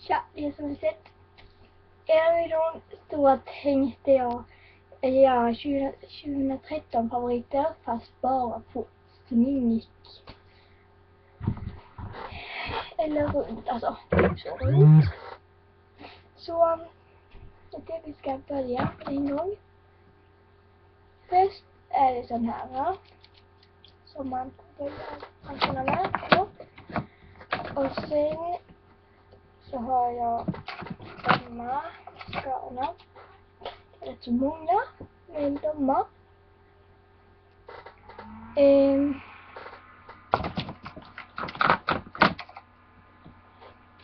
Tja, det som ni sett. I den videon så tänkte jag göra 2013 favoriter fast bara på smink. Eller runt, alltså så runt. Så det vi ska börja en gång. Först är det sån här som man kan med. Och sen så har jag denna mascarorna. Det är rätt så många med domar.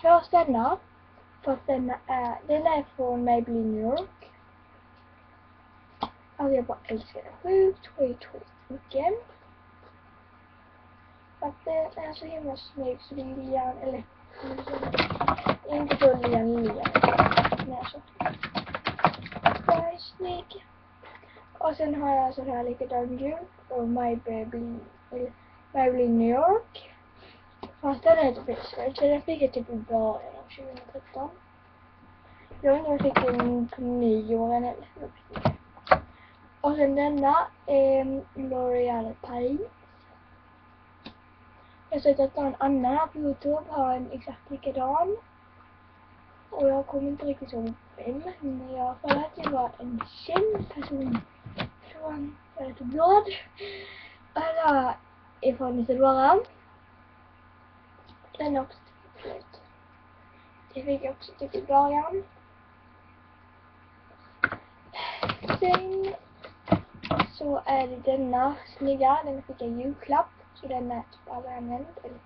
Först denna. För den är från Maybelline New York. Alltså jag bara älskar den sjukt mycket. För att den är så himla snygg så det är lian, eller inte så lian. Den är så. Den är snygg. Och sen har jag så här likadan gul och Maybelline New York. Fast den är typ så den fick jag typ i början av 2013. Jag vet inte om jag fick den på nyåren eller så. Och sen denna L'Oréal Paris. Jag har sett att någon annan på YouTube har en exakt likadan. Och jag kommer inte riktigt ihåg vem, men jag för att det var en känd person från ett blad. Alla ifrån Isidora. Den är också slut. Det fick jag också typ i början. Sen så är det denna snygga. Den fick jag i julklapp. Så den är typ aldrig använd. Eller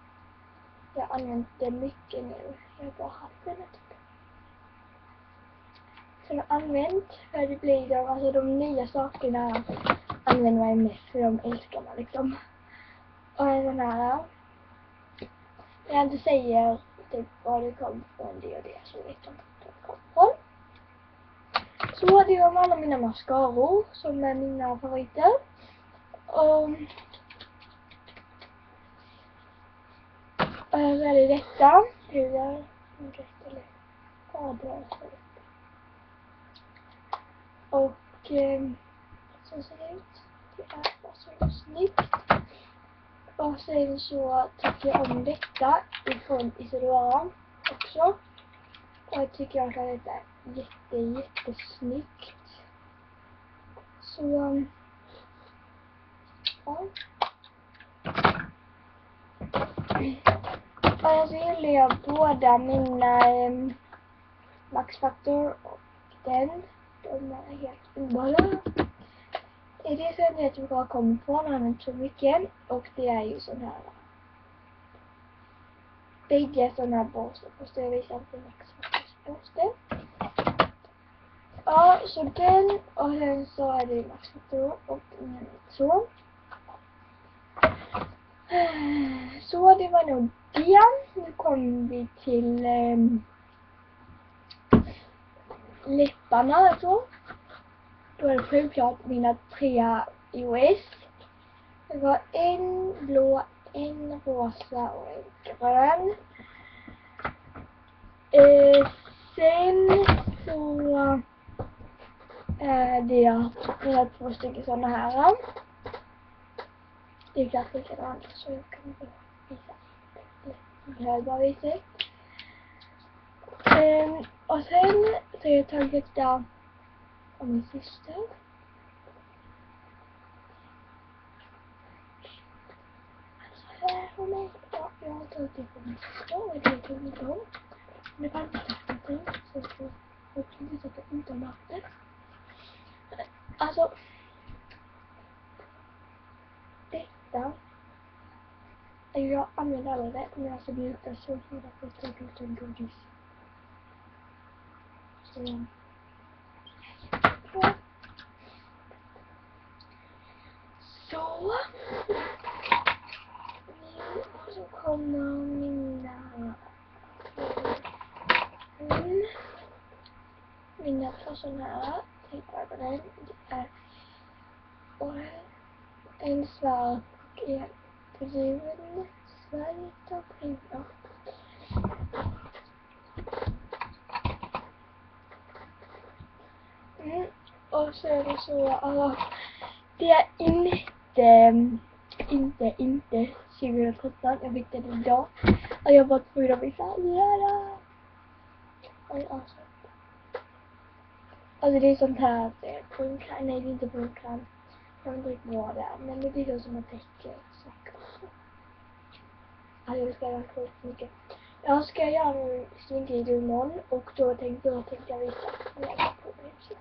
jag har använt den mycket nu. Jag har bara haft den typ. Så jag har använt för det blir då, alltså de nya sakerna använder man mest för de älskar man liksom. Och den här. Jag inte säger typ vad det kom från det och det så vet jag inte vad det kom från. Så det var alla mina mascaror som är mina favoriter. Och så är det detta. Hur jag eller och så ser det ut. Det är bara så snyggt. Och sen så tycker jag om detta ifrån Isidora också. Och jag tycker att detta är jättesnyggt. Så ja. Och så gillar jag båda mina Max Factor och den. De är helt underbara. Det som jag tycker jag kommer från har inte så mycket. Och det är ju sån här. Bägge sådana här borster. Fast jag visar inte Max Factors borster. Ja, så den. Och sen så är det Max Factor och så. Så det var nog det. Nu kommer vi till läpparna alltså. Då är det självklart mina 3 iOS. Det var en blå, en rosa och en grön. Sen så är det mina 2 stycken sådana här. Det är klart likadant så jag kan bara visa. Det här är bara visa. Och sen så har jag tagit detta av min syster. Alltså här har mig. Ja, jag har tagit det på min syster och det tog mig igång. Men det fanns inte någonting så jag får också att jag inte har märkt det. Alltså detta. Jag använder aldrig det men alltså det luktar så himla gott och luktar godis. Så så nu så kommer mina 2 sådana här tejpögonen. Det är en svart och en brun. Svart och brun. Och sen så, det är inte 2013, jag fick det idag. Och jag var tvungen att visa alla. Alltså det är sånt här, bunkran, nej det är inte bunkran. Jag vet inte riktigt vad det är, men det blir som att täcka saker. Alltså det ska göra skitmycket. Jag ska göra en sminkvideo imorgon och då tänkte jag visa mer på det.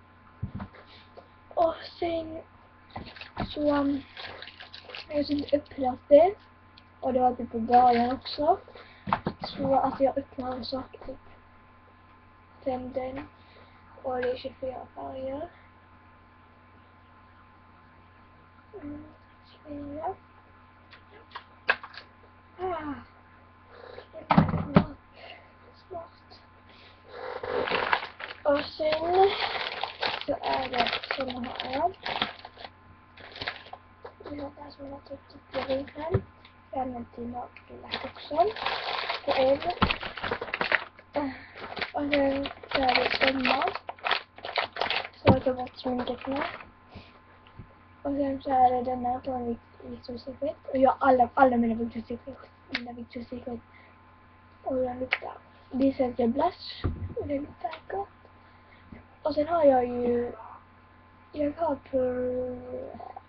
Och sen så jag har öppnat det. Och det var typ på början också. Så alltså jag öppnar en sak typ. Sen den. Och det är 24 färger. 24. Smart. Och sen så är det såna här. Vi har det här som jag har tryckt upp i vinklen. Jag har använt till nagellack också. På en. Och sen så är det sommar. Så jag tar bort sminket med. Och sen så är det denna från Victoria's Secret. Och jag har alla mina Victoria's Secret. Och den luktar. Det är Sensitive Blush. Och den luktar gott. Och sen har jag ju. Jag har på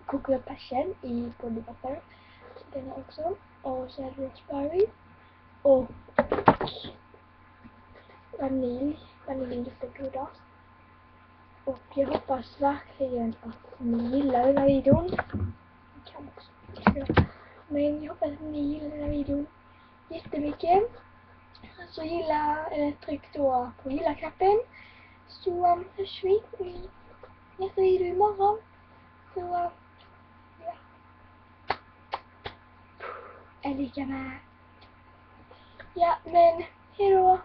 Coconut Passion i Body Butter. Den här också. Och sen Rosemary. Och vanilj. Vanilj luktar godast. Och jag hoppas verkligen att ni gillar den här videon. Kan också. Men jag hoppas att ni gillar den här videon jättemycket. Så tryck då på gilla-knappen. Så hörs vi i nästa video imorgon. Så ja. Är lika med. Ja men hejdå.